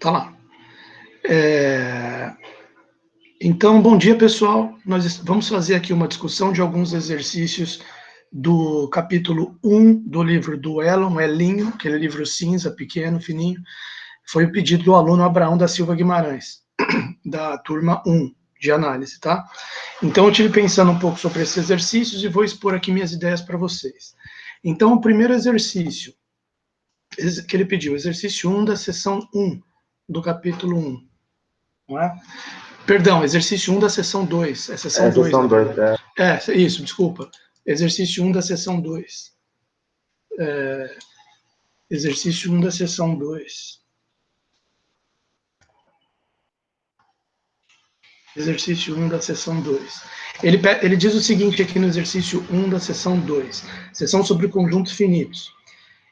Tá lá. Então, bom dia, pessoal. Nós vamos fazer aqui uma discussão de alguns exercícios do capítulo 1 do livro do Elinho, aquele livro cinza, pequeno, fininho. Foi o pedido do aluno Abraão da Silva Guimarães, da turma 1 de análise, tá? Então, eu estive pensando um pouco sobre esses exercícios e vou expor aqui minhas ideias para vocês. Então, o primeiro exercício que ele pediu, exercício 1 da seção 1 do capítulo 1, não é? Perdão, exercício 1 da seção 2. É seção 2. Seção 2, é. Isso, desculpa. Exercício 1 da seção 2. Exercício 1 da seção 2. Exercício 1 da seção 2. Ele diz o seguinte aqui no exercício 1 da seção 2. Seção sobre conjuntos finitos.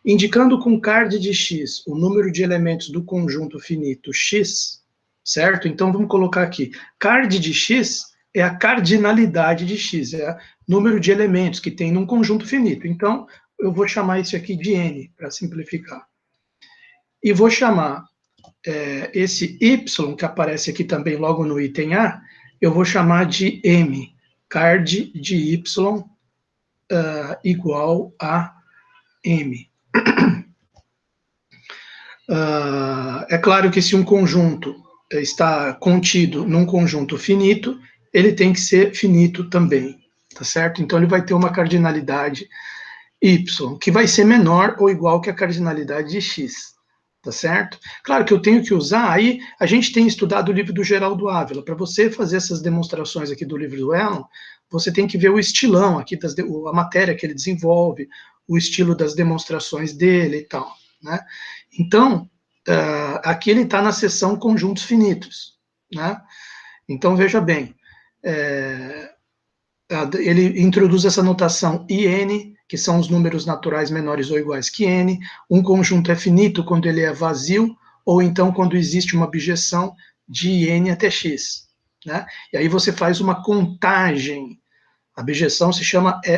Indicando com card de X o número de elementos do conjunto finito X, certo? Então, vamos colocar aqui. Card de X é a cardinalidade de X, é o número de elementos que tem num conjunto finito. Então, eu vou chamar isso aqui de N, para simplificar. E vou chamar esse Y, que aparece aqui também logo no item A, eu vou chamar de M. Card de Y igual a M. É claro que se um conjunto está contido num conjunto finito, ele tem que ser finito também, tá certo? Então ele vai ter uma cardinalidade y, que vai ser menor ou igual que a cardinalidade de x, tá certo? Claro que eu tenho que usar, aí a gente tem estudado o livro do Geraldo Ávila, para você fazer essas demonstrações aqui do livro do Elon, você tem que ver o estilão aqui, a matéria que ele desenvolve, o estilo das demonstrações dele e tal, né? Então, aqui ele está na seção conjuntos finitos, né? Então, veja bem, ele introduz essa notação IN, que são os números naturais menores ou iguais que N. Um conjunto é finito quando ele é vazio, ou então quando existe uma bijeção de N até X, né? E aí você faz uma contagem. A bijeção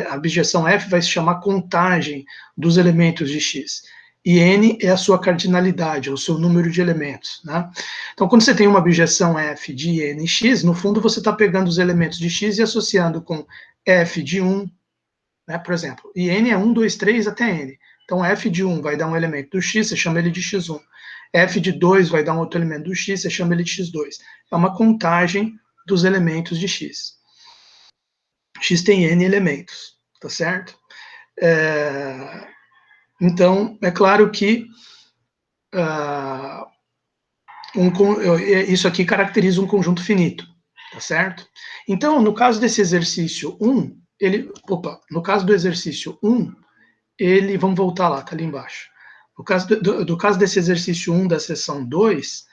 a bijeção F vai se chamar contagem dos elementos de X. E N é a sua cardinalidade, o seu número de elementos, né? Então, quando você tem uma bijeção F de N e X, no fundo você está pegando os elementos de X e associando com F de 1, né, por exemplo. E N é 1, 2, 3 até N. Então, F de 1 vai dar um elemento do X, você chama ele de X1. F de 2 vai dar um outro elemento do X, você chama ele de X2. É uma contagem dos elementos de X. X tem N elementos, tá certo? Então, é claro que isso aqui caracteriza um conjunto finito, tá certo? Então, no caso desse exercício 1, no caso do exercício 1, vamos voltar lá, tá ali embaixo. No caso do caso desse exercício 1 da seção 2,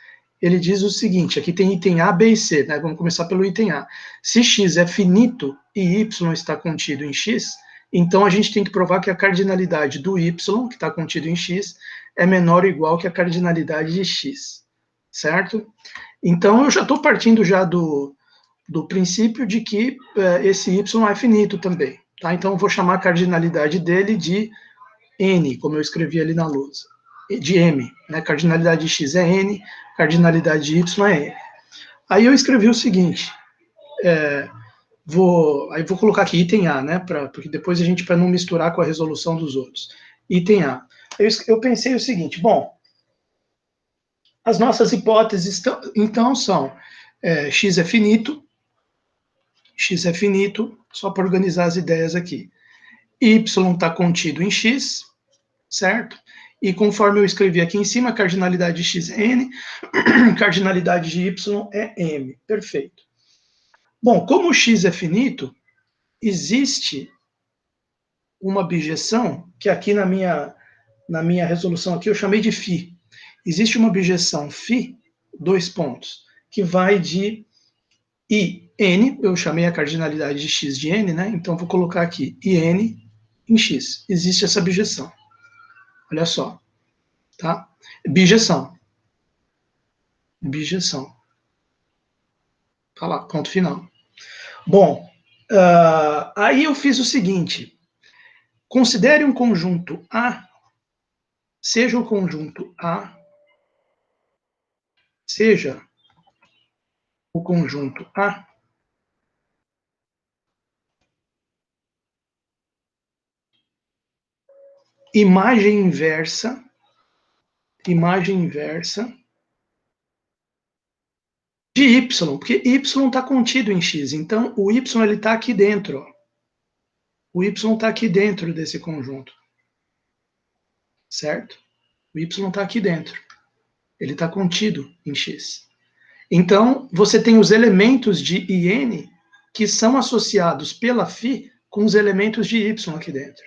ele diz o seguinte, aqui tem item A, B e C, né? Vamos começar pelo item A. Se X é finito e Y está contido em X, então a gente tem que provar que a cardinalidade do Y, que está contido em X, é menor ou igual que a cardinalidade de X, certo? Então eu já estou partindo já do princípio de que esse Y é finito também, tá? Então eu vou chamar a cardinalidade dele de N, como eu escrevi ali na lousa, de M, né? Cardinalidade de X é N, cardinalidade de Y é N. Aí eu escrevi o seguinte, vou colocar aqui item A, né? Porque depois a gente, para não misturar com a resolução dos outros. Item A. Eu pensei o seguinte, bom, as nossas hipóteses então são X é finito, só para organizar as ideias aqui. Y está contido em X, certo? E conforme eu escrevi aqui em cima, a cardinalidade de X é N, cardinalidade de Y é M. Perfeito. Bom, como o X é finito, existe uma bijeção, que aqui na minha resolução aqui eu chamei de φ. Existe uma bijeção φ, 2 pontos, que vai de IN, eu chamei a cardinalidade de X de N, né? Então vou colocar aqui IN em X. Existe essa bijeção. Olha só, tá? Bijeção. Tá lá, ponto final. Bom, aí eu fiz o seguinte. Considere um conjunto A, seja o conjunto A seja o conjunto A imagem inversa de y, porque y está contido em x, então o y está aqui dentro. Ó. O y está aqui dentro desse conjunto, certo? O y está aqui dentro, ele está contido em x. Então, você tem os elementos de IN que são associados pela φ com os elementos de y aqui dentro.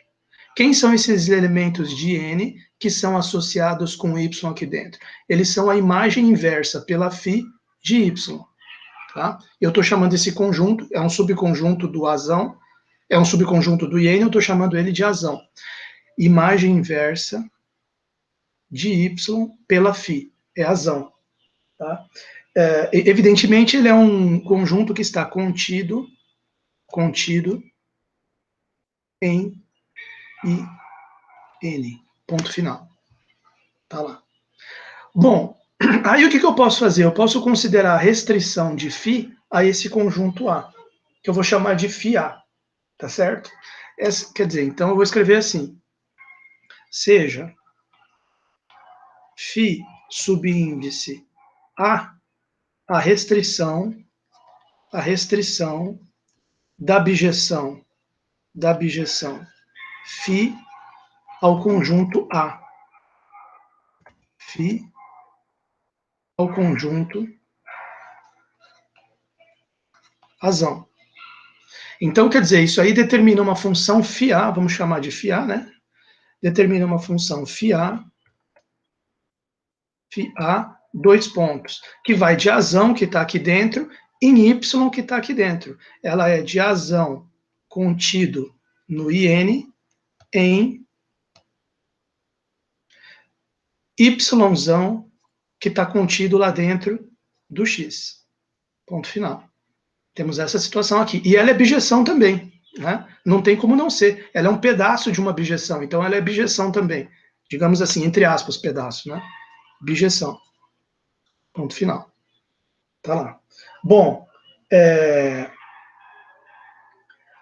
Quem são esses elementos de N que são associados com y aqui dentro? Eles são a imagem inversa pela φ de y. Tá? Eu estou chamando esse conjunto, é um subconjunto do Azão, é um subconjunto do IN, eu estou chamando ele de Azão. Imagem inversa de y pela φ, é Azão. Tá? Evidentemente, ele é um conjunto que está contido em IN, ponto final. Tá lá. Bom, aí o que eu posso fazer? Eu posso considerar a restrição de φ a esse conjunto A, que eu vou chamar de φA, tá certo? Quer dizer, então eu vou escrever assim, seja φ subíndice a restrição da bijeção φ ao conjunto A. φ ao conjunto Azão. Então, quer dizer, isso aí determina uma função φA, vamos chamar de φA, né? Determina uma função φA, dois pontos, que vai de Azão, que está aqui dentro, em Y, que está aqui dentro. Ela é de Azão contido no IN em Yzão, que está contido lá dentro do X. Ponto final. Temos essa situação aqui. E ela é bijeção também. Né? Não tem como não ser. Ela é um pedaço de uma bijeção, então ela é bijeção também. Digamos assim, entre aspas, pedaço. Né? Bijeção. Ponto final. Tá lá. Bom,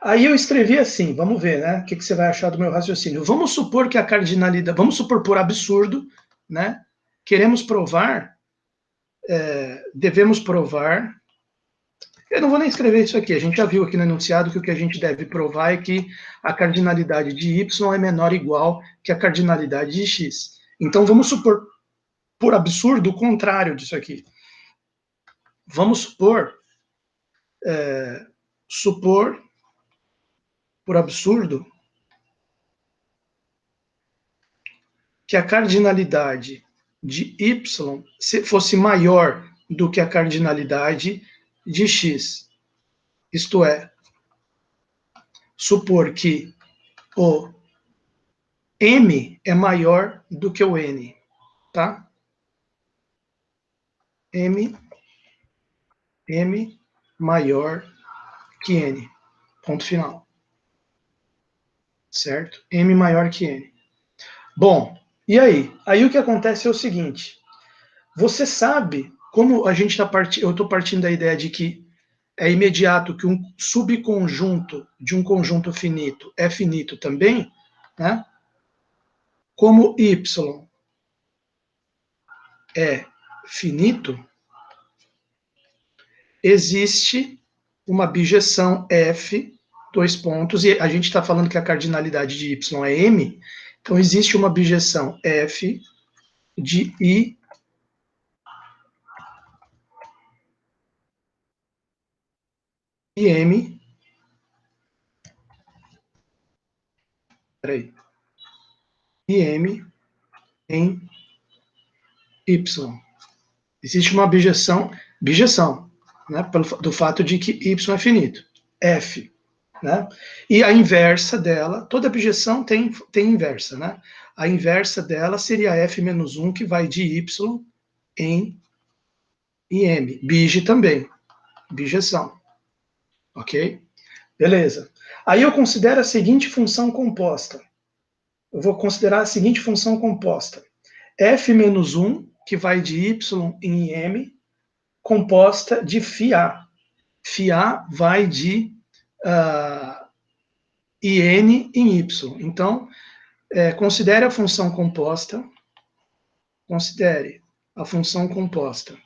aí eu escrevi assim, vamos ver, né? O que você vai achar do meu raciocínio. Vamos supor que a cardinalidade, vamos supor por absurdo, né? Queremos provar, devemos provar. Eu não vou nem escrever isso aqui, a gente já viu aqui no enunciado que o que a gente deve provar é que a cardinalidade de y é menor ou igual que a cardinalidade de x. Então vamos supor, por absurdo, o contrário disso aqui. Vamos supor, por absurdo, que a cardinalidade de y fosse maior do que a cardinalidade de x. Isto é, supor que o m é maior do que o n, tá? m maior que n. Ponto final. Certo? M maior que n. Bom, e aí? Aí o que acontece é o seguinte, você sabe como a gente está partindo, eu estou partindo da ideia de que é imediato que um subconjunto de um conjunto finito é finito também, né? Como y é finito, existe uma bijeção f, dois pontos, e a gente está falando que a cardinalidade de y é m, então existe uma bijeção f de i e m, e m em y. Existe uma bijeção, né, do fato de que y é finito, f. Né? E a inversa dela, toda bijeção tem inversa, né? A inversa dela seria f menos 1, que vai de y em m. Bije também, bijeção. Ok? Beleza. Aí eu considero a seguinte função composta. Eu vou considerar a seguinte função composta. F menos 1, que vai de Y em M, composta de φA. φA vai de IN em Y. Então, considere a função composta, considere a função composta.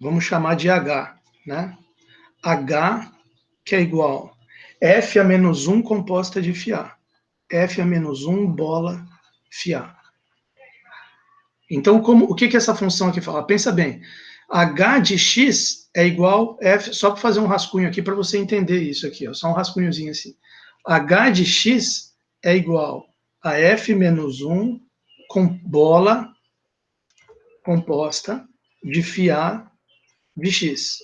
Vamos chamar de H, né? H, que é igual F a menos 1 composta de φA. F a menos 1 bola φA. Então, o que essa função aqui fala? Pensa bem, H de x é igual F, só para fazer um rascunho aqui para você entender isso aqui, ó, só um rascunhozinho assim. H de x é igual a F menos 1 com bola composta de φA de x.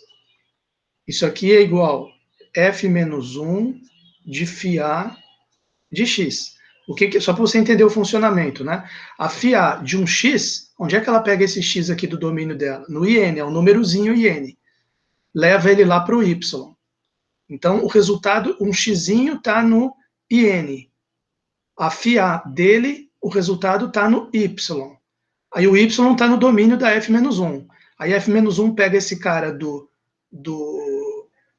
Isso aqui é igual F menos 1 de φA de x. Só para você entender o funcionamento, né? A φA de um x, onde é que ela pega esse x aqui do domínio dela? No IN, é um númerozinho IN. Leva ele lá para o y. Então, o resultado, um xzinho está no IN. A φA dele, o resultado está no y. Aí o y está no domínio da f-1. Aí f-1 pega esse cara do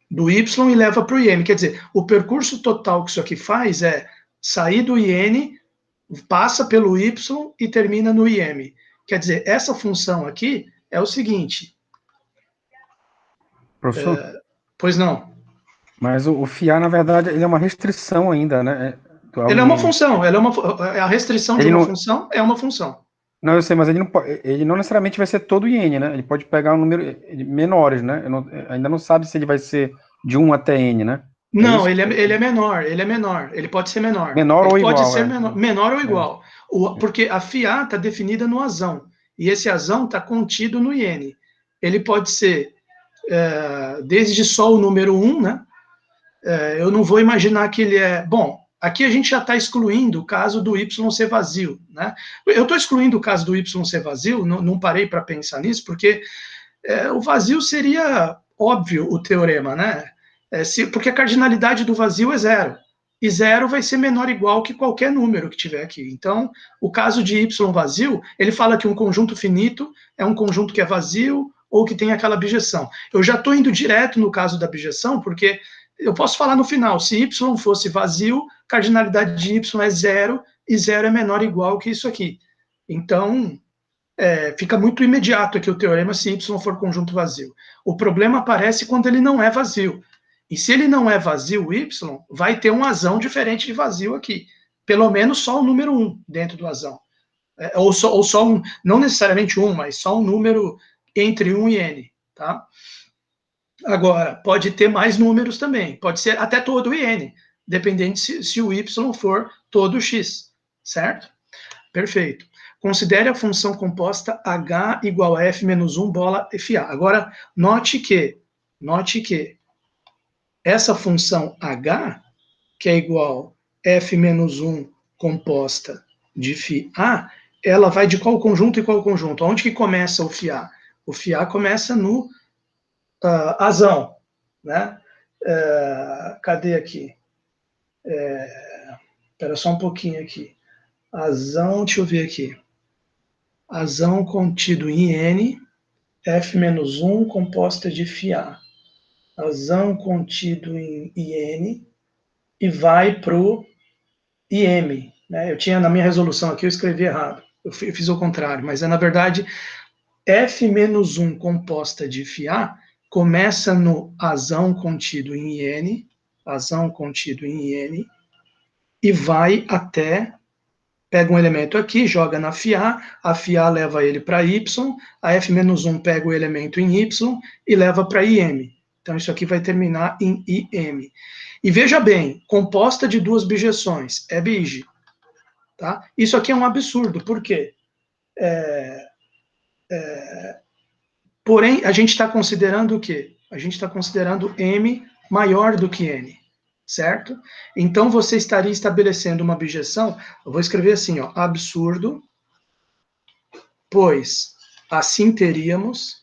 y e leva para o IN. Quer dizer, o percurso total que isso aqui faz é sair do IN, passa pelo y e termina no IM. Quer dizer, essa função aqui é o seguinte. Professor? Pois não. Mas o FIA, na verdade, ele é uma restrição ainda, né? Ele é uma função, a restrição de uma função é uma função. Não, eu sei, mas ele não necessariamente vai ser todo IN, né? Ele pode pegar um número menores, né? Ainda não sabe se ele vai ser de 1 até N, né? Não, ele é menor, ele pode ser menor. Menor ele ou pode igual, ser menor ou igual. Porque a φA está definida no azão, e esse azão está contido no IN. Ele pode ser desde só o número 1, né? Eu não vou imaginar que ele é... Bom, aqui a gente já está excluindo o caso do Y ser vazio, né? Eu estou excluindo o caso do Y ser vazio, não parei para pensar nisso, porque o vazio seria óbvio o teorema, né? Porque a cardinalidade do vazio é 0. E 0 vai ser menor ou igual que qualquer número que tiver aqui. Então, o caso de Y vazio, ele fala que um conjunto finito é um conjunto que é vazio ou que tem aquela bijeção. Eu já estou indo direto no caso da bijeção, porque eu posso falar no final, se Y fosse vazio, cardinalidade de Y é 0, e 0 é menor ou igual que isso aqui. Então, fica muito imediato aqui o teorema se Y for conjunto vazio. O problema aparece quando ele não é vazio. E se ele não é vazio, Y, vai ter um azão diferente de vazio aqui. Pelo menos só o número 1 dentro do azão. Ou só um, não necessariamente 1, mas só um número entre 1 e N. Tá? Agora, pode ter mais números também. Pode ser até todo o IN, dependendo se o Y for todo X. Certo? Perfeito. Considere a função composta H igual a F menos 1 bola FA. Agora, note que essa função H, que é igual a F menos 1 composta de φA, ela vai de qual conjunto e qual conjunto? Onde que começa o φA? O φA começa no azão, né? Cadê aqui? Espera só um pouquinho aqui. Azão, deixa eu ver aqui. Azão contido em N, F-1 composta de φA. Azão contido em IN e vai para o IM. Né? Eu tinha na minha resolução aqui, eu escrevi errado. Eu fiz o contrário, mas na verdade F-1 composta de φA começa no azão contido em IN, e vai até, pega um elemento aqui, joga na φA, a φA leva ele para Y, a F-1 pega o elemento em Y e leva para IM. Então, isso aqui vai terminar em IM. E veja bem, composta de duas bijeções, é bige. Tá? Isso aqui é um absurdo, por quê? Porém, a gente está considerando o quê? A gente está considerando M maior do que N, certo? Então, você estaria estabelecendo uma bijeção, eu vou escrever assim, ó, absurdo, pois assim teríamos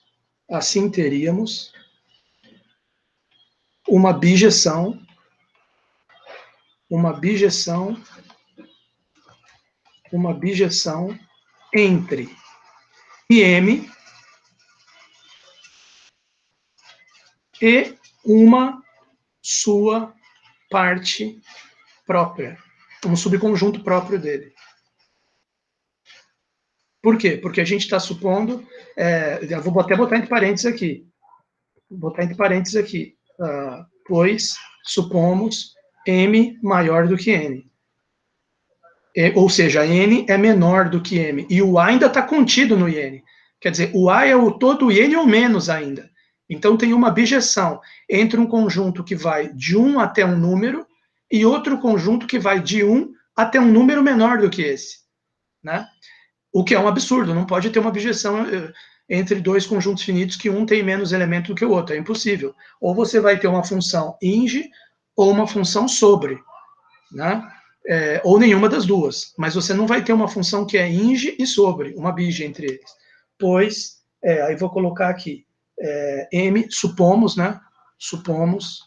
uma bijeção uma bijeção entre IM e uma sua parte própria, um subconjunto próprio dele. Por quê? Porque a gente está supondo, eu vou até botar entre parênteses aqui, pois supomos M maior do que N. Ou seja, N é menor do que M. E o A ainda está contido no IN. Quer dizer, o A é o todo IN ou menos ainda. Então tem uma bijeção entre um conjunto que vai de 1 até um número e outro conjunto que vai de 1 até um número menor do que esse. Né? O que é um absurdo, não pode ter uma bijeção entre dois conjuntos finitos que um tem menos elemento do que o outro, é impossível. Ou você vai ter uma função ING ou uma função sobre, né? Ou nenhuma das duas, mas você não vai ter uma função que é ING e sobre, uma bije entre eles. Pois, aí vou colocar aqui, M, supomos, né? Supomos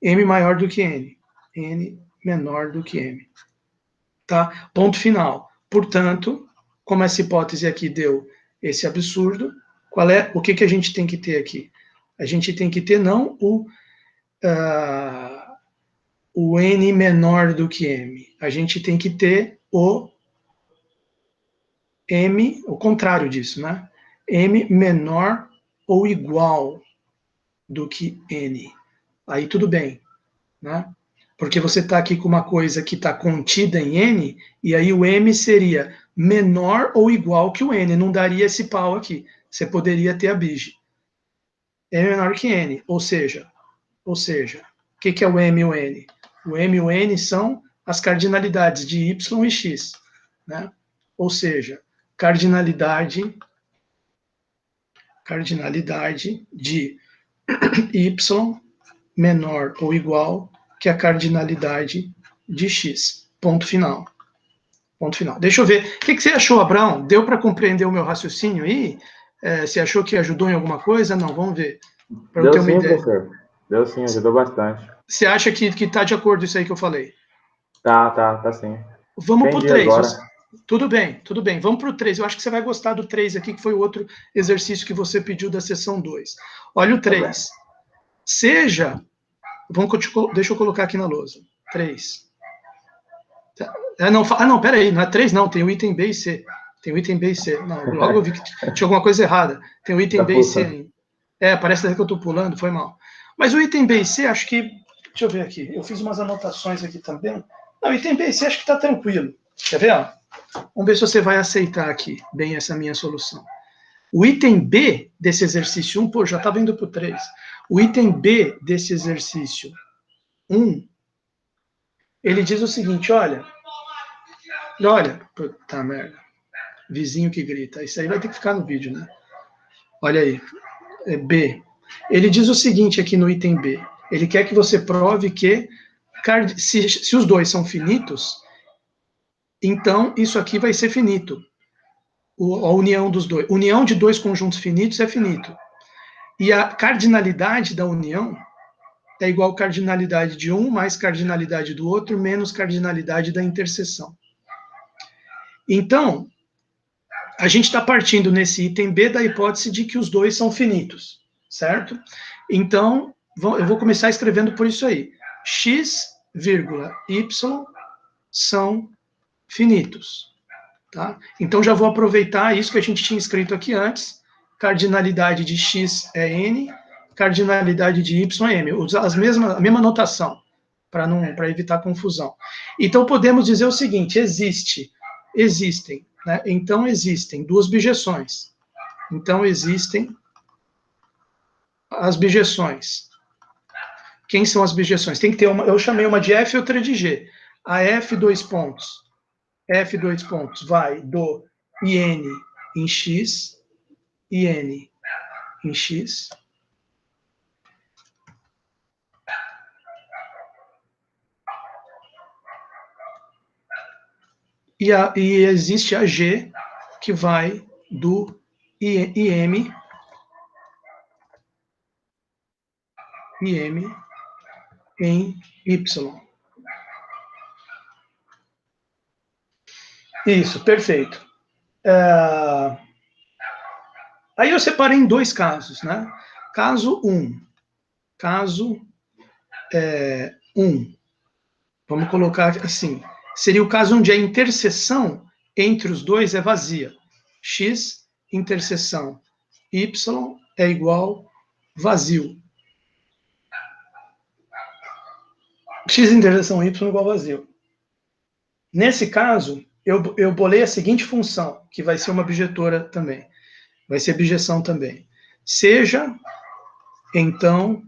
M maior do que N menor do que M. Tá? Ponto final. Portanto, como essa hipótese aqui deu esse absurdo, o que a gente tem que ter aqui? A gente tem que ter não o N menor do que M. A gente tem que ter o M, o contrário disso, né? M menor ou igual do que N. Aí tudo bem, né? Porque você está aqui com uma coisa que está contida em N, e aí o M seria menor ou igual que o N. Não daria esse pau aqui. Você poderia ter a bije. M menor que N. Ou seja, o que é o M e o N? O M e o N são as cardinalidades de Y e X. Né? Ou seja, cardinalidade de Y menor ou igual que a cardinalidade de X. Ponto final. Ponto final. Deixa eu ver. O que você achou, Abraão? Deu para compreender o meu raciocínio aí? Você achou que ajudou em alguma coisa? Não, vamos ver. Para eu ter uma ideia. Professor. Deu sim, ajudou bastante. Você acha que está de acordo isso aí que eu falei? Tá sim. Vamos para o 3. Agora. Tudo bem. Vamos para o 3. Eu acho que você vai gostar do 3 aqui, que foi o outro exercício que você pediu da sessão 2. Olha o 3. Seja... deixa eu colocar aqui na lousa. 3. Não, peraí, não é 3 não, tem o item B e C. Não, logo eu vi que tinha alguma coisa errada. Tem o item B e C ainda. Parece que eu estou pulando, foi mal. Mas o item B e C, acho que... Deixa eu ver aqui. Eu fiz umas anotações aqui também. Não, o item B e C acho que está tranquilo. Quer ver? Vamos ver se você vai aceitar aqui bem essa minha solução. O item B desse exercício 1, já estava indo para o 3. O item B desse exercício 1, ele diz o seguinte, olha, puta merda, vizinho que grita, isso aí vai ter que ficar no vídeo, né? Olha aí, B. Ele diz o seguinte aqui no item B, ele quer que você prove que se os dois são finitos, então isso aqui vai ser finito. A união dos dois. União de dois conjuntos finitos é finito. E a cardinalidade da união é igual a cardinalidade de um mais cardinalidade do outro menos cardinalidade da interseção. Então, a gente está partindo nesse item B da hipótese de que os dois são finitos, certo? Então, eu vou começar escrevendo por isso aí. X, Y são finitos. Tá? Então, já vou aproveitar isso que a gente tinha escrito aqui antes. Cardinalidade de X é N, cardinalidade de Y é M. Usar a mesma notação, para evitar confusão. Então, podemos dizer o seguinte, existem, né? Então, existem duas bijeções. Então, existem as bijeções. Quem são as bijeções? Tem que ter uma, eu chamei uma de F e outra de G. A F, dois pontos, vai do IN em X, IN em X, e existe a G, que vai do IM em Y. Isso, perfeito. Aí eu separei em dois casos, né? Caso 1. Caso 1. Vamos colocar assim. Seria o caso onde a interseção entre os dois é vazia. X interseção Y é igual vazio. X interseção Y igual vazio. Nesse caso, eu bolei a seguinte função, que vai ser uma bijetora também. Vai ser bijeção também. Seja, então,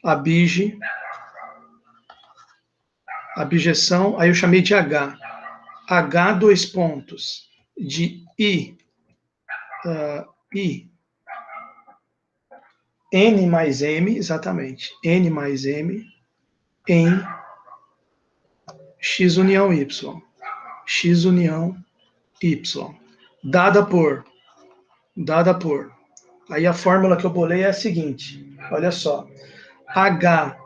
a bijeção, aí eu chamei de H. H, dois pontos, de I, N mais M, exatamente, N mais M, em X união Y. X união Y. Dada por. Aí a fórmula que eu bolei é a seguinte, olha só. H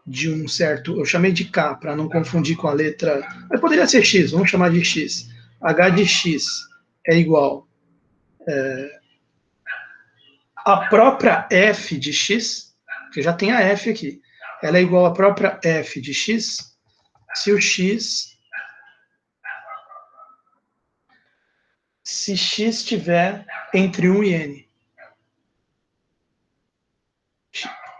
de um certo, eu chamei de K, para não confundir com a letra, mas poderia ser X, vamos chamar de X. H de X é igual a própria F de X, que já tem a F aqui, ela é igual à própria F de X, se X estiver entre 1 e N.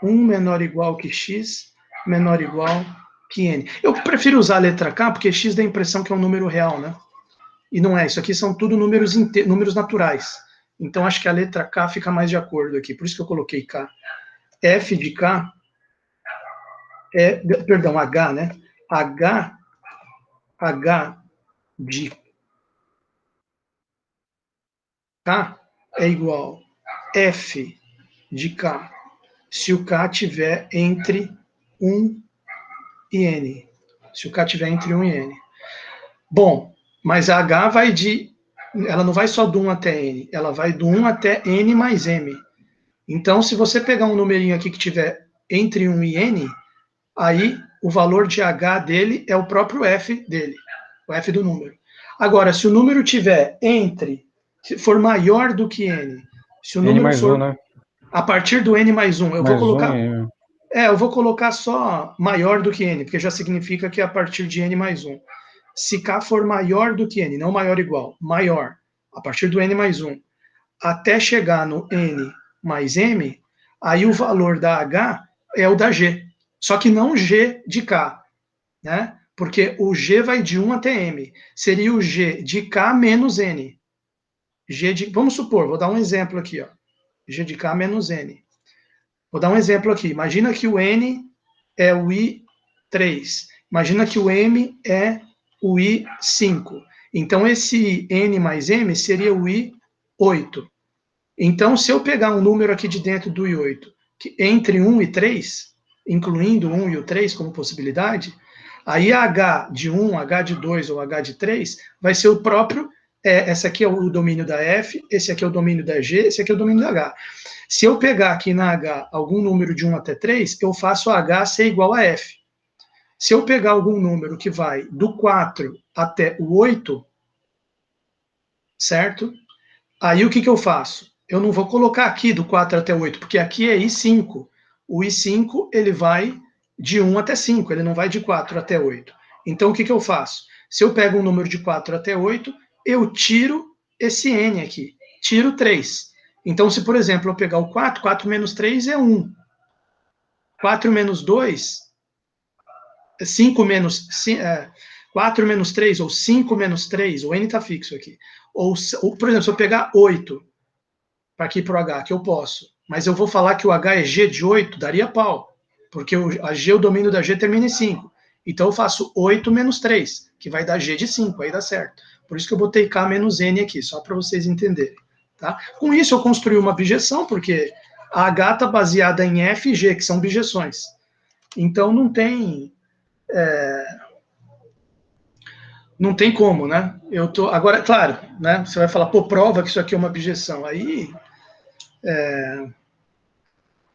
1 menor ou igual que X, menor ou igual que N. Eu prefiro usar a letra K, porque X dá a impressão que é um número real, né? E não é, isso aqui são tudo números naturais. Então, acho que a letra K fica mais de acordo aqui, por isso que eu coloquei K. F de K perdão, H, né? H de K é igual F de K, se o K tiver entre 1 e N. Se o K tiver entre 1 e N. Bom, mas a H vai ela não vai só do 1 até N, ela vai do 1 até N mais M. Então, se você pegar um numerinho aqui que tiver entre 1 e N, aí o valor de H dele é o próprio F dele, o F do número. Agora, se o número tiver se for maior do que N, se o número for 1, né? A partir do N mais 1, eu vou colocar... eu vou colocar só maior do que N, porque já significa que é a partir de N mais 1. Se K for maior do que N, não maior ou igual, maior, a partir do N mais 1, até chegar no N mais M, aí o valor da H é o da G. Só que não G de K, né? Porque o G vai de 1 até M. Seria o G de K menos N. Vamos supor, vou dar um exemplo aqui, ó. G de K menos N. Vou dar um exemplo aqui. Imagina que o N é o I3. Imagina que o M é o I5. Então, esse N mais M seria o I8. Então, se eu pegar um número aqui de dentro do I8, entre 1 e 3, incluindo o 1 e o 3 como possibilidade, aí a H de 1, H de 2 ou H de 3 vai ser o próprio, esse aqui é o domínio da F, esse aqui é o domínio da G, esse aqui é o domínio da H. Se eu pegar aqui na H algum número de 1 até 3, eu faço a H ser igual a F. Se eu pegar algum número que vai do 4 até o 8, certo? Aí o que eu faço? Eu não vou colocar aqui do 4 até o 8, porque aqui é I5. O I5, ele vai de 1 até 5, ele não vai de 4 até 8. Então, o que eu faço? Se eu pego um número de 4 até 8, eu tiro esse N aqui, tiro 3. Então, se, por exemplo, eu pegar o 4, 4 menos 3 é 1. 4 menos 2, 5 menos... 4 menos 3, ou 5 menos 3, o N está fixo aqui. Ou, por exemplo, se eu pegar 8, para aqui para o H, que eu posso, mas eu vou falar que o H é G de 8, daria pau, porque a G, o domínio da G termina em 5. Então eu faço 8 menos 3, que vai dar G de 5, aí dá certo. Por isso que eu botei K menos N aqui, só para vocês entenderem. Tá? Com isso eu construí uma bijeção, porque a H está baseada em F e G, que são bijeções. Então não tem... não tem como, né? Agora, claro, né? Você vai falar, pô, prova que isso aqui é uma bijeção. Aí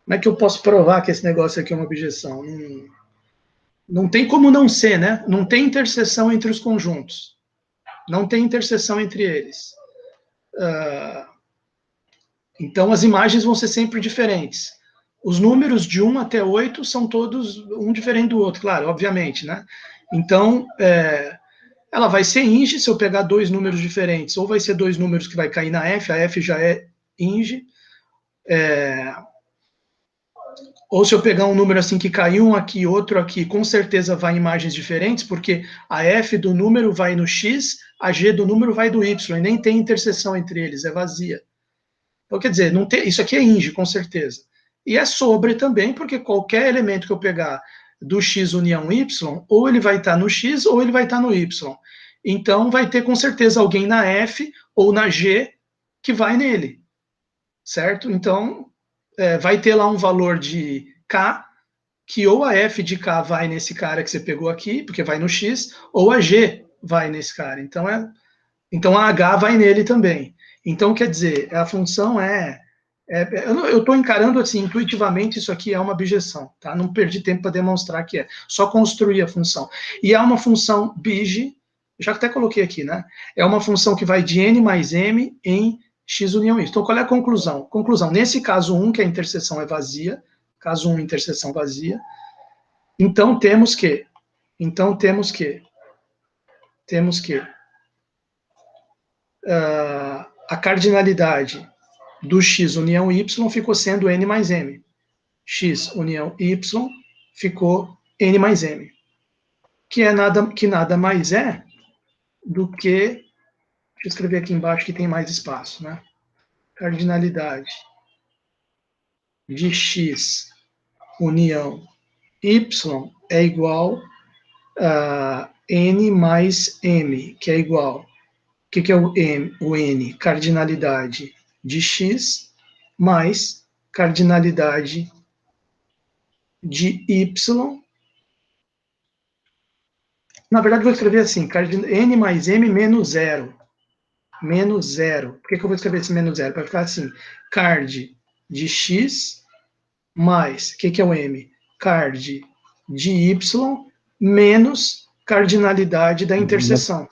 Como é que eu posso provar que esse negócio aqui é uma objeção? Não tem como não ser, né? Não tem interseção entre os conjuntos. Não tem interseção entre eles. Então, as imagens vão ser sempre diferentes. Os números de 1 até 8 são todos um diferente do outro, claro, obviamente, né? Então, ela vai ser INGE se eu pegar dois números diferentes, ou vai ser dois números que vai cair na F, a F já é INGE, ou se eu pegar um número assim que cai um aqui, outro aqui, com certeza vai em imagens diferentes, porque a F do número vai no X, a G do número vai do Y, e nem tem interseção entre eles, é vazia. Então, quer dizer, não tem, isso aqui é INGE, com certeza. E é sobre também, porque qualquer elemento que eu pegar do X união Y, ou ele vai estar no X, ou ele vai estar no Y. Então, vai ter com certeza alguém na F ou na G que vai nele, certo? Então, vai ter lá um valor de K, que ou a F de K vai nesse cara que você pegou aqui, porque vai no X, ou a G vai nesse cara. Então a H vai nele também. Então, quer dizer, a função eu estou encarando assim, intuitivamente, isso aqui é uma objeção, tá? Não perdi tempo para demonstrar que é. Só construir a função. E é uma função bige, já até coloquei aqui, né? É uma função que vai de n mais m em x união y. Então, qual é a conclusão? Conclusão, nesse caso 1, que a interseção é vazia, caso 1, interseção vazia, então temos que a cardinalidade do x união y ficou sendo n mais m. X união y ficou n mais m. Que nada mais é do que... Deixa eu escrever aqui embaixo que tem mais espaço, né? Cardinalidade de x união y é igual a n mais m, que é igual... O que é o n? Cardinalidade de x mais cardinalidade de y. Na verdade, vou escrever assim, n mais m menos zero. Menos zero. Por que eu vou escrever esse menos zero? Para ficar assim, card de x mais, o que é o m? Card de y menos cardinalidade da interseção.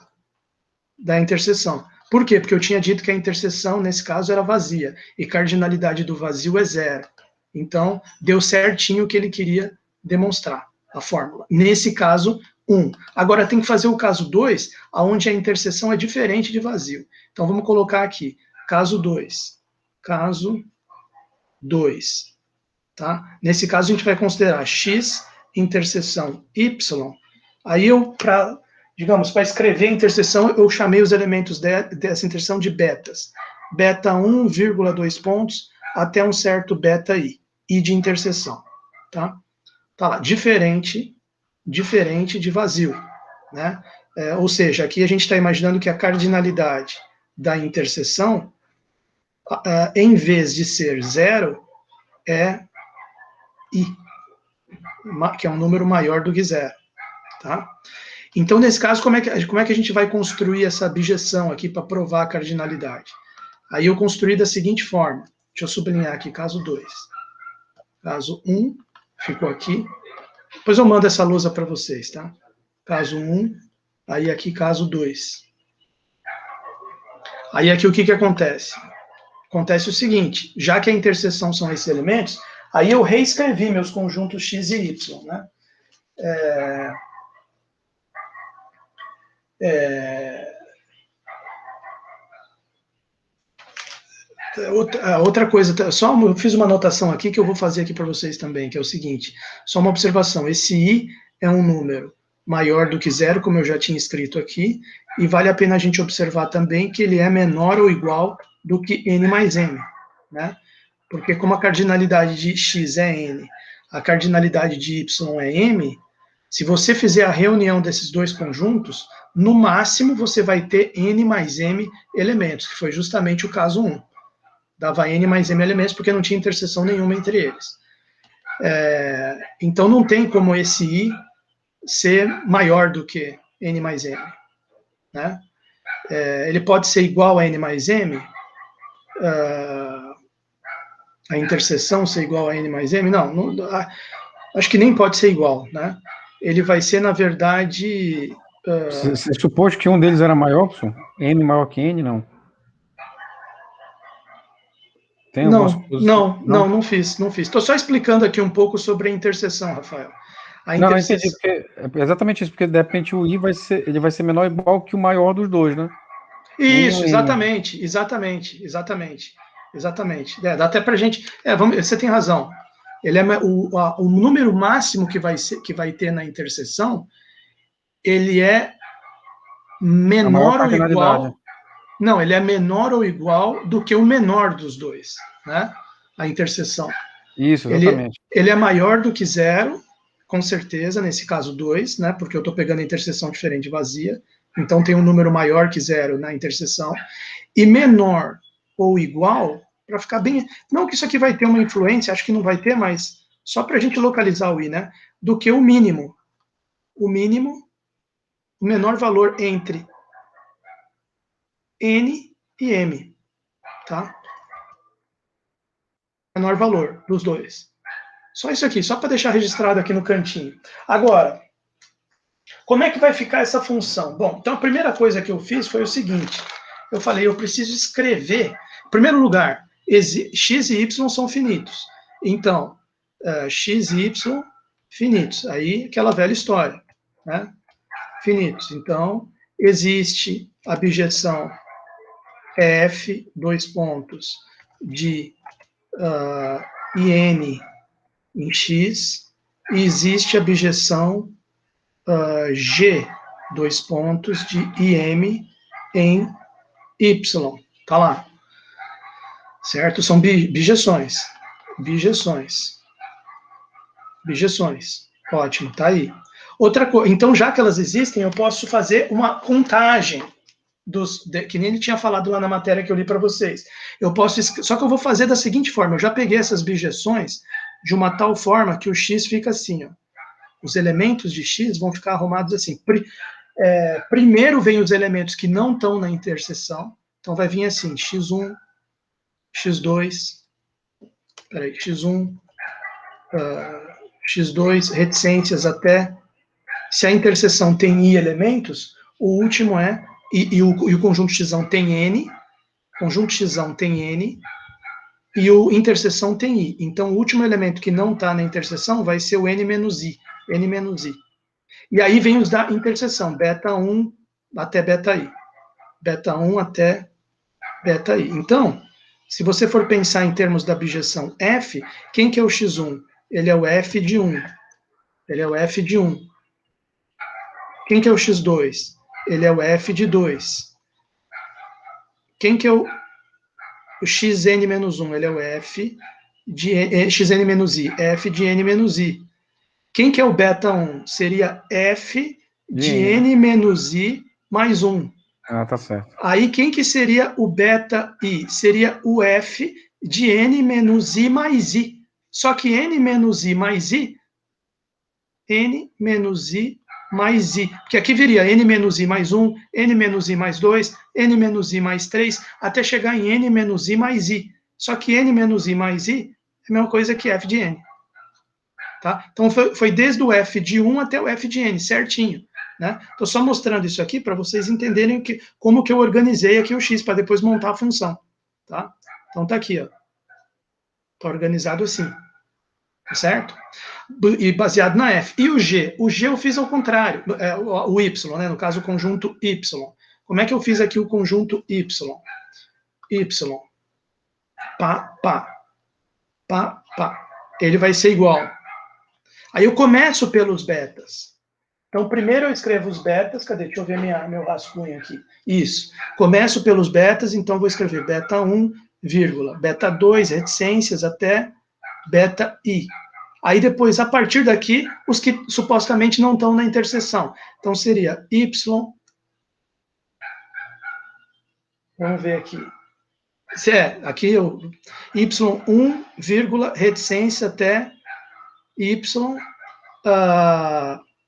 Por quê? Porque eu tinha dito que a interseção, nesse caso, era vazia. E cardinalidade do vazio é zero. Então, deu certinho o que ele queria demonstrar, a fórmula. Nesse caso, 1. Agora, tem que fazer o caso 2, onde a interseção é diferente de vazio. Então, vamos colocar aqui, caso 2. Caso 2. Tá? Nesse caso, a gente vai considerar x interseção y. Aí digamos, para escrever a interseção, eu chamei os elementos dessa interseção de betas. Beta 1,2 pontos até um certo beta i de interseção. Tá? Tá lá, diferente de vazio. Né? Ou seja, aqui a gente está imaginando que a cardinalidade da interseção, em vez de ser zero, é i, que é um número maior do que zero. Tá? Então, nesse caso, como é que a gente vai construir essa abjeção aqui para provar a cardinalidade? Aí eu construí da seguinte forma. Deixa eu sublinhar aqui, caso 2. Caso 1, ficou aqui. Depois eu mando essa lousa para vocês, tá? Caso 1, aí aqui caso 2. Aí aqui o que acontece? Acontece o seguinte, já que a interseção são esses elementos, aí eu reescrevi meus conjuntos x e y, né? Outra coisa, eu fiz uma anotação aqui que eu vou fazer aqui para vocês também, que é o seguinte, só uma observação, esse i é um número maior do que zero, como eu já tinha escrito aqui, e vale a pena a gente observar também que ele é menor ou igual do que n mais m, né? Porque como a cardinalidade de x é n, a cardinalidade de y é m, se você fizer a reunião desses dois conjuntos, no máximo você vai ter n mais m elementos, que foi justamente o caso 1. Dava n mais m elementos porque não tinha interseção nenhuma entre eles. Então não tem como esse i ser maior do que n mais m. Né? Ele pode ser igual a n mais m, a interseção ser igual a n mais m? Não, acho que nem pode ser igual, né? Ele vai ser, na verdade... Você supôs que um deles era maior, professor? M maior que N, não? Tem alguma suposição? Não fiz. Estou só explicando aqui um pouco sobre a interseção, Rafael. Não, entendi, porque é exatamente isso, porque de repente o I vai ser menor ou igual que o maior dos dois, né? Isso, exatamente. Dá até pra gente... você tem razão. Ele é o número máximo que vai ter na interseção, ele é menor ou igual... Não, ele é menor ou igual do que o menor dos dois, né? A interseção. Isso, exatamente. Ele é maior do que 0, com certeza, nesse caso 2, né? Porque eu estou pegando a interseção diferente vazia. Então tem um número maior que 0 na interseção. E menor ou igual, para ficar bem... Não que isso aqui vai ter uma influência, acho que não vai ter, mas só para a gente localizar o I, né? Do que o mínimo. O mínimo, o menor valor entre N e M, tá? Menor valor dos dois. Só isso aqui, só para deixar registrado aqui no cantinho. Agora, como é que vai ficar essa função? Bom, então a primeira coisa que eu fiz foi o seguinte. Eu falei, eu preciso escrever... Em primeiro lugar, x e y são finitos. Então, x e y finitos. Aí, aquela velha história, né? Finitos. Então, existe a bijeção f, dois pontos, de in em x, e existe a bijeção g, dois pontos, de im em y. Tá lá. Certo? São bijeções. Ótimo, tá aí. Outra coisa, então, já que elas existem, eu posso fazer uma contagem que nem ele tinha falado lá na matéria que eu li para vocês. Só que eu vou fazer da seguinte forma, eu já peguei essas bijeções de uma tal forma que o x fica assim, ó. Os elementos de x vão ficar arrumados assim. Primeiro vem os elementos que não estão na interseção, então vai vir assim, x1, x2, x1, x2, reticências até... Se a interseção tem i elementos, o último é... E o conjunto xão tem n, e o interseção tem i. Então, o último elemento que não está na interseção vai ser o n menos i. E aí vem os da interseção, beta 1 até beta i. Beta 1 até beta i. Então, se você for pensar em termos da bijeção f, quem que é o x1? Ele é o f de 1. Quem que é o x2? Ele é o f de 2. Quem que é o xn-1? Ele é o f de xn-i, f de n menos i. Quem que é o beta 1? Seria f de n menos i mais 1. Ah, tá certo. Aí quem que seria o beta i? Seria o f de n menos i mais i. Só que n menos i mais i, porque aqui viria n menos i mais 1, n menos i mais 2, n menos i mais 3, até chegar em n menos i mais i. Só que n menos i mais i é a mesma coisa que f de n. Tá? Então, foi desde o f de 1 até o f de n, certinho. Né? Estou só mostrando isso aqui para vocês entenderem como que eu organizei aqui o x, para depois montar a função. Tá? Então, tá aqui. Está organizado assim. Certo? E baseado na f. E o g? O g eu fiz ao contrário. O y, né? No caso, o conjunto y. Como é que eu fiz aqui o conjunto y? Pá. Ele vai ser igual. Aí eu começo pelos betas. Então, primeiro eu escrevo os betas. Cadê? Deixa eu ver meu rascunho aqui. Isso. Começo pelos betas, então vou escrever beta 1, vírgula, beta 2, reticências, até beta i. Aí depois, a partir daqui, os que supostamente não estão na interseção. Então, seria y... Vamos ver aqui. Aqui eu... y1, vírgula, reticência até y...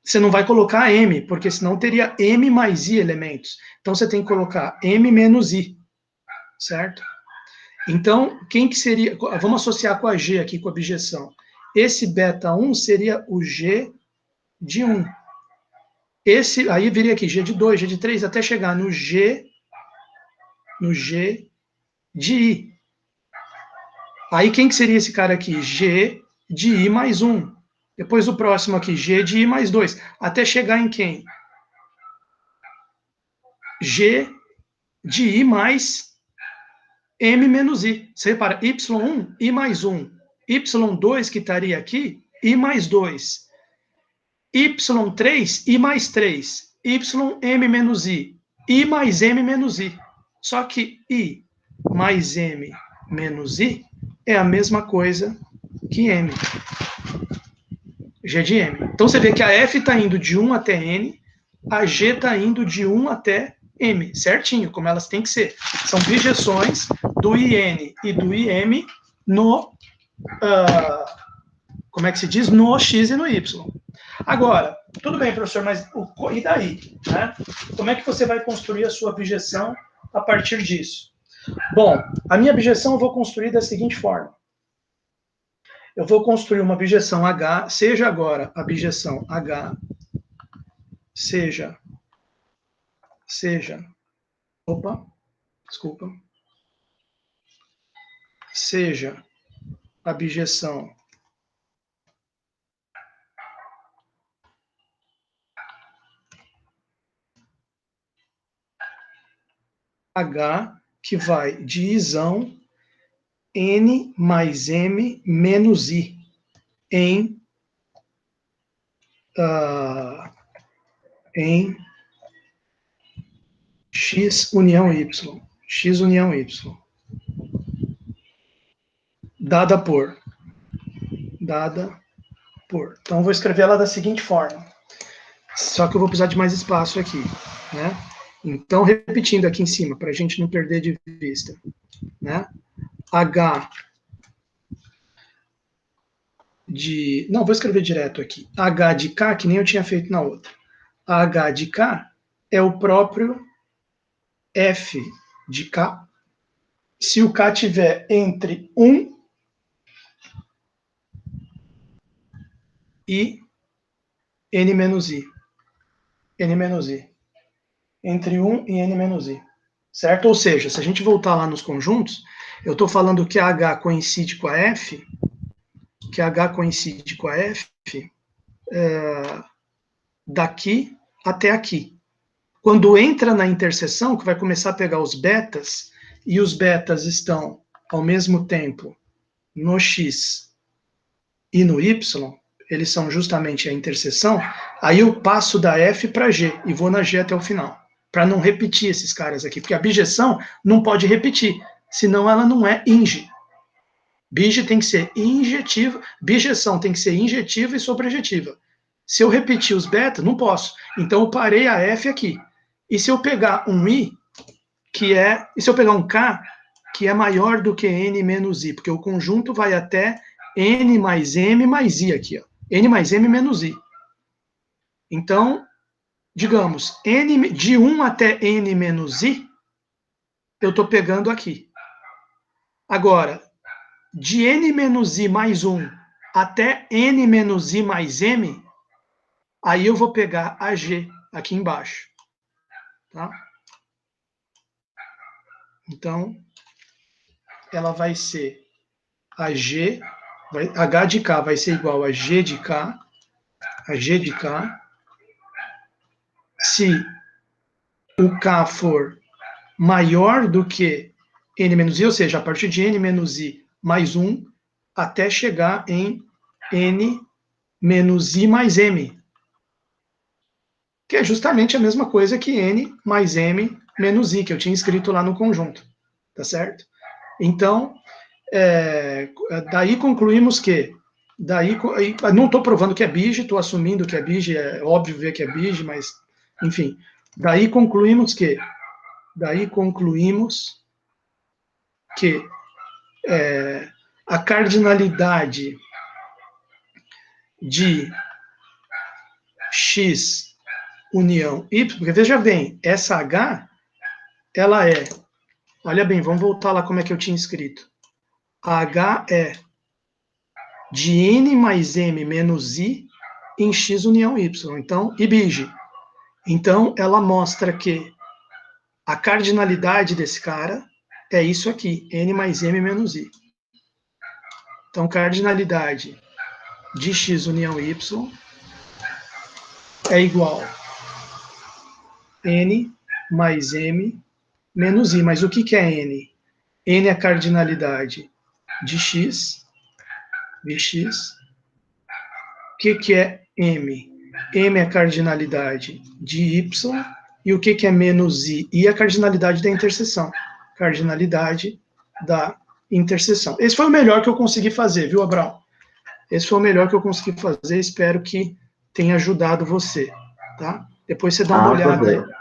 você não vai colocar m, porque senão teria m mais i elementos. Então, você tem que colocar m menos i. Certo? Então, quem que seria... Vamos associar com a G aqui, com a objeção. Esse beta 1 seria o G de 1. Esse, aí viria aqui, G de 2, G de 3, até chegar no G de I. Aí quem que seria esse cara aqui? G de I mais 1. Depois o próximo aqui, G de I mais 2. Até chegar em quem? G de I mais M menos I. Você repara, Y1, I mais 1. Y2, que estaria aqui, I mais 2. Y3, I mais 3. YM menos I. I mais M menos I. Só que I mais M menos I é a mesma coisa que M. G de M. Então você vê que a F está indo de 1 até N, a G está indo de 1 até M, certinho, como elas têm que ser. São bijeções do IN e do IM no, como é que se diz? No X e no Y. Agora, tudo bem, professor, mas e daí? Né? Como é que você vai construir a sua bijeção a partir disso? Bom, a minha bijeção eu vou construir da seguinte forma. Eu vou construir uma bijeção H, seja agora a bijeção H, seja, seja a bijeção H, que vai de Izão N mais M menos I em X união Y. X união Y. Dada por. Então, eu vou escrever ela da seguinte forma. Só que eu vou precisar de mais espaço aqui, né? Então, repetindo aqui em cima, para a gente não perder de vista, né? H de... Não, vou escrever direto aqui. H de K, que nem eu tinha feito na outra. H de K é o próprio F de K. Se o K tiver entre 1 e N menos I. N menos I. Entre 1 e N menos I. Certo? Ou seja, se a gente voltar lá nos conjuntos, eu estou falando que a H coincide com a F, daqui até aqui. Quando entra na interseção, que vai começar a pegar os betas, e os betas estão ao mesmo tempo no X e no Y, eles são justamente a interseção, aí eu passo da F para G, e vou na G até o final, para não repetir esses caras aqui, porque a bijeção não pode repetir, senão ela não é inje. Bije tem que ser injetiva, bijeção tem que ser injetiva e sobrejetiva. Se eu repetir os betas, não posso. Então eu parei a F aqui. E se eu pegar um I, e se eu pegar um K, que é maior do que N menos I, porque o conjunto vai até N mais M mais I aqui, ó. N mais M menos I. Então, digamos, N, de 1 até N menos I, eu estou pegando aqui. Agora, de N menos I mais 1 até N menos I mais M, aí eu vou pegar a G aqui embaixo. Tá? Então, ela vai ser a G, H de K vai ser igual a G de K, se o K for maior do que N menos I, ou seja, a partir de N menos I mais 1, até chegar em N menos I mais M, que é justamente a mesma coisa que N mais M menos I, que eu tinha escrito lá no conjunto, tá certo? Então, daí concluímos que, não estou provando que é bije, estou assumindo que é bije, é óbvio ver que é bije, mas, enfim, daí concluímos que a cardinalidade de X união Y, porque veja bem, essa H, ela é Olha bem, vamos voltar lá como é que eu tinha escrito. H é de N mais M menos I em X união Y. Então, IBIG. Então, ela mostra que a cardinalidade desse cara é isso aqui, N mais M menos I. Então, cardinalidade de X união Y é igual a N mais M menos I. Mas o que é N? N é a cardinalidade de X, Vx. O que é M? M é a cardinalidade de Y. E o que é menos I? I é a cardinalidade da interseção. Cardinalidade da interseção. Esse foi o melhor que eu consegui fazer, viu, Abraão? Esse foi o melhor que eu consegui fazer. Espero que tenha ajudado você, tá? Depois você dá uma olhada aí.